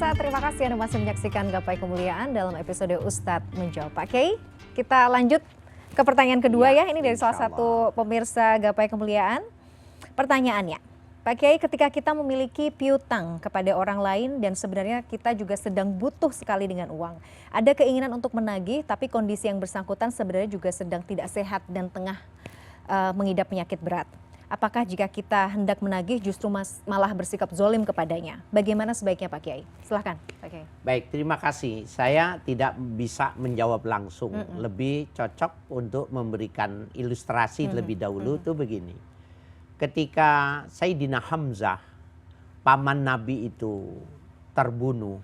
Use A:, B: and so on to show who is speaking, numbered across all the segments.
A: pemirsa, terima kasih Anda masih menyaksikan Gapai Kemuliaan dalam episode Ustadz Menjawab. Pak Kiai, kita lanjut ke pertanyaan kedua ya. Ini dari salah satu pemirsa Gapai Kemuliaan. Pertanyaannya, Pak Kiai, ketika kita memiliki piutang kepada orang lain dan sebenarnya kita juga sedang butuh sekali dengan uang. Ada keinginan untuk menagih, tapi kondisi yang bersangkutan sebenarnya juga sedang tidak sehat dan tengah mengidap penyakit berat. Apakah jika kita hendak menagih justru malah bersikap zolim kepadanya? Bagaimana sebaiknya Pak Kiai? Silahkan Pak Kiai.
B: Baik, terima kasih. Saya tidak bisa menjawab langsung. Lebih cocok untuk memberikan ilustrasi lebih dahulu itu begini. Ketika Sayyidina Hamzah, paman Nabi itu terbunuh,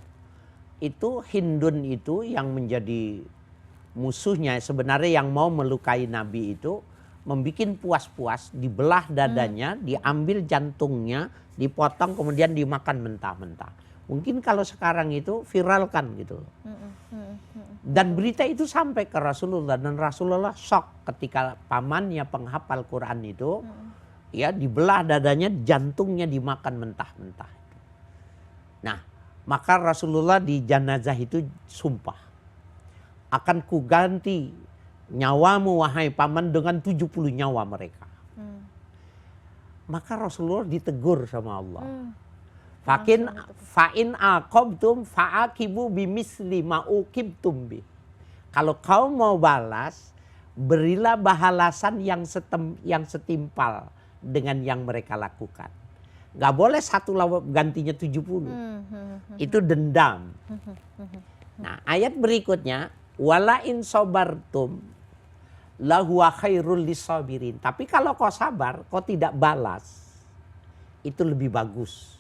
B: itu Hindun itu yang menjadi musuhnya sebenarnya yang mau melukai Nabi itu, membikin puas-puas, dibelah dadanya, diambil jantungnya, dipotong kemudian dimakan mentah-mentah. Mungkin kalau sekarang itu viralkan gitu. Dan berita itu sampai ke Rasulullah dan Rasulullah shock ketika pamannya penghafal Quran itu ya dibelah dadanya, jantungnya dimakan mentah-mentah. Nah, maka Rasulullah di jenazah itu sumpah, akan kuganti nyawamu wahai paman dengan 70 nyawa mereka. Maka Rasulullah ditegur sama Allah. Fa'in aqabtum fa'aqibu bimisli ma'uqibtum bi. Kalau kau mau balas, berilah balasan yang setimpal dengan yang mereka lakukan. Gak boleh satu gantinya 70. Itu dendam. Nah, ayat berikutnya, wala in sabartum lahuwa khairul lisabirin. Tapi kalau kau sabar, kau tidak balas, itu lebih bagus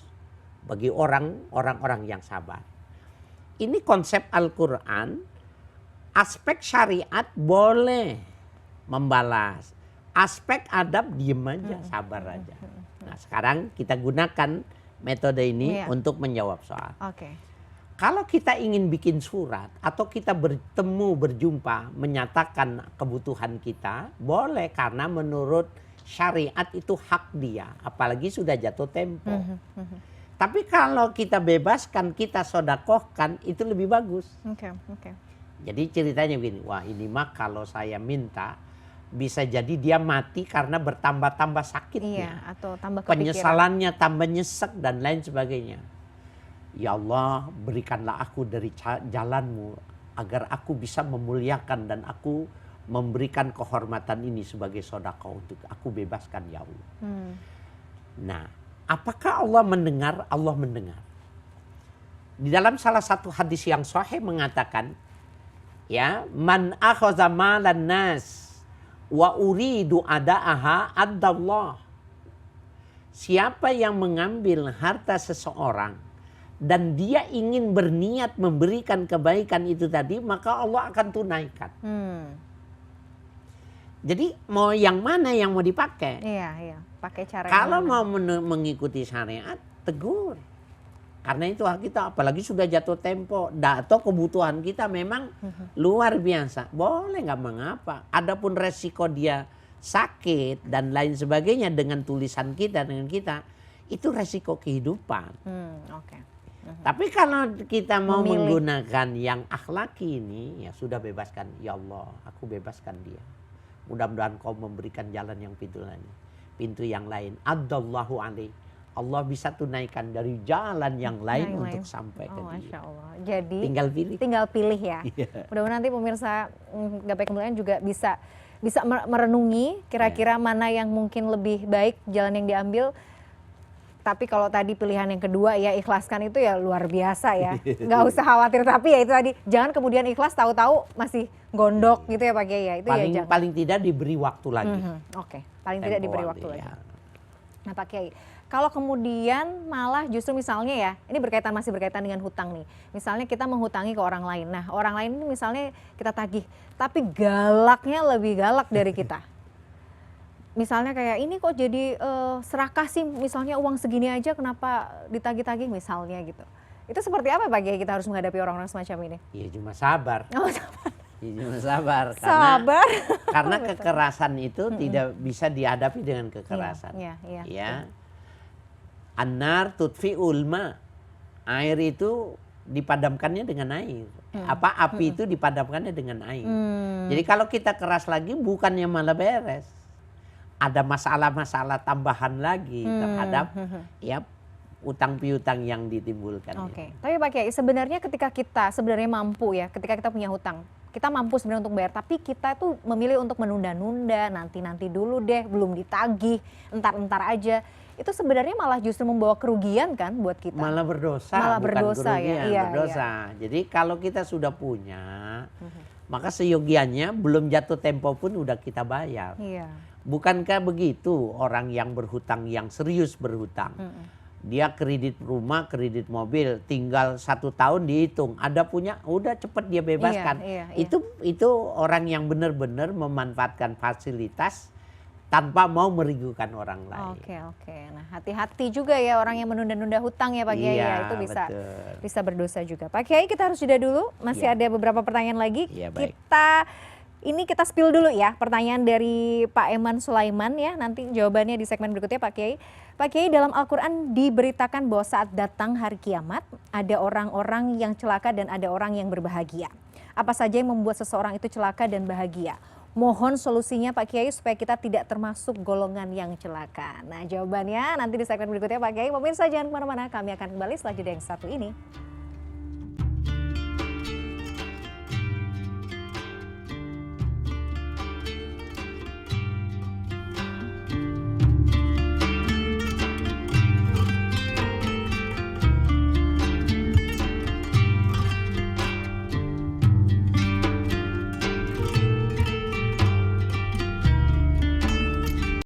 B: bagi orang-orang yang sabar. Ini konsep Al-Quran. Aspek syariat boleh membalas, aspek adab diem aja, sabar aja. Nah, sekarang kita gunakan metode ini untuk menjawab soal. Kalau kita ingin bikin surat atau kita berjumpa menyatakan kebutuhan kita, boleh, karena menurut syariat itu hak dia, apalagi sudah jatuh tempo. Tapi kalau kita bebaskan, kita sodakohkan, itu lebih bagus. Jadi ceritanya begini, wah ini mah kalau saya minta bisa jadi dia mati karena bertambah-tambah sakitnya,
A: atau tambah
B: penyesalannya tambah nyesek dan lain sebagainya. Ya Allah, berikanlah aku dari jalanmu agar aku bisa memuliakan dan aku memberikan kehormatan ini sebagai sedekah untuk aku bebaskan ya Allah. Nah, apakah Allah mendengar? Allah mendengar. Di dalam salah satu hadis yang sahih mengatakan, ya, man akhadha malan nas wa uridu adaaha addallah. Siapa yang mengambil harta seseorang dan dia ingin berniat memberikan kebaikan itu tadi, maka Allah akan tunaikan. Jadi mau yang mana yang mau dipakai?
A: Pakai cara
B: kalau mau mengikuti syariat, tegur. Karena itu hak kita, apalagi sudah jatuh tempo, atau kebutuhan kita memang luar biasa. Boleh, nggak mengapa. Adapun resiko dia sakit dan lain sebagainya dengan tulisan kita, dengan kita, itu resiko kehidupan. Tapi kalau kita mau menggunakan yang akhlaki ini, ya sudah, bebaskan. Ya Allah, aku bebaskan dia. Mudah-mudahan kau memberikan jalan yang pintu yang lain. Addallahu alaih. Allah bisa tunaikan dari jalan yang lain untuk sampai ke dia.
A: Masya Allah. Jadi
B: tinggal pilih
A: ya. Mudah-mudahan nanti pemirsa Gapai Kemuliaan juga bisa merenungi kira-kira mana yang mungkin lebih baik jalan yang diambil. Tapi kalau tadi pilihan yang kedua ya ikhlaskan, itu ya luar biasa ya. Nggak usah khawatir, tapi ya itu tadi, jangan kemudian ikhlas tahu-tahu masih gondok gitu ya Pak Kiai ya. Itu
B: paling tidak diberi waktu lagi.
A: Paling tidak diberi waktu lagi. Nah Pak Kiai, kalau kemudian malah justru misalnya ya, ini masih berkaitan dengan hutang nih. Misalnya kita menghutangi ke orang lain. Nah orang lain ini misalnya kita tagih, tapi galaknya lebih galak dari kita. Misalnya kayak ini kok jadi serakah sih, misalnya uang segini aja kenapa ditagih-tagih misalnya gitu. Itu seperti apa Pak Kiai kita harus menghadapi orang-orang semacam ini?
B: Ya cuma sabar.
A: Sabar.
B: Ya cuma sabar. Karena kekerasan itu tidak bisa dihadapi dengan kekerasan. Ya. An-nar tudfi'ul ma. Air itu dipadamkannya dengan air. Api itu dipadamkannya dengan air. Jadi kalau kita keras lagi bukannya malah beres. Ada masalah-masalah tambahan lagi terhadap ya utang piutang yang ditimbulkan.
A: Oke. Tapi Pak Kiai, sebenarnya ketika kita sebenarnya mampu ya, ketika kita punya hutang, kita mampu sebenarnya untuk bayar, tapi kita tuh memilih untuk menunda-nunda, nanti-nanti dulu deh, belum ditagih, entar-entar aja. Itu sebenarnya malah justru membawa kerugian kan buat kita.
B: Malah berdosa,
A: Malah
B: bukan
A: berdosa,
B: kerugian,
A: ya. Iya,
B: berdosa. Jadi kalau kita sudah punya, maka seyogianya belum jatuh tempo pun udah kita bayar.
A: Iya.
B: Bukankah begitu orang yang berhutang, yang serius berhutang? Dia kredit rumah, kredit mobil, tinggal 1 tahun dihitung. Ada punya, udah cepet dia bebaskan.
A: Iya.
B: Itu orang yang benar-benar memanfaatkan fasilitas tanpa mau merugikan orang lain.
A: Oke. Nah, hati-hati juga ya orang yang menunda-nunda hutang ya Pak Kiai,
B: Iya,
A: ya. Itu
B: betul.
A: bisa berdosa juga. Pak Kiai, kita harus jeda dulu. Masih
B: Iya.
A: ada beberapa pertanyaan lagi.
B: Iya, baik.
A: Kita spill dulu ya pertanyaan dari Pak Eman Sulaiman ya. Nanti jawabannya di segmen berikutnya Pak Kiai. Pak Kiai, dalam Al-Quran diberitakan bahwa saat datang hari kiamat ada orang-orang yang celaka dan ada orang yang berbahagia. Apa saja yang membuat seseorang itu celaka dan bahagia? Mohon solusinya Pak Kiai supaya kita tidak termasuk golongan yang celaka. Nah, jawabannya nanti di segmen berikutnya Pak Kiai. Pemirsa jangan kemana-mana, kami akan kembali setelah jeda yang satu ini.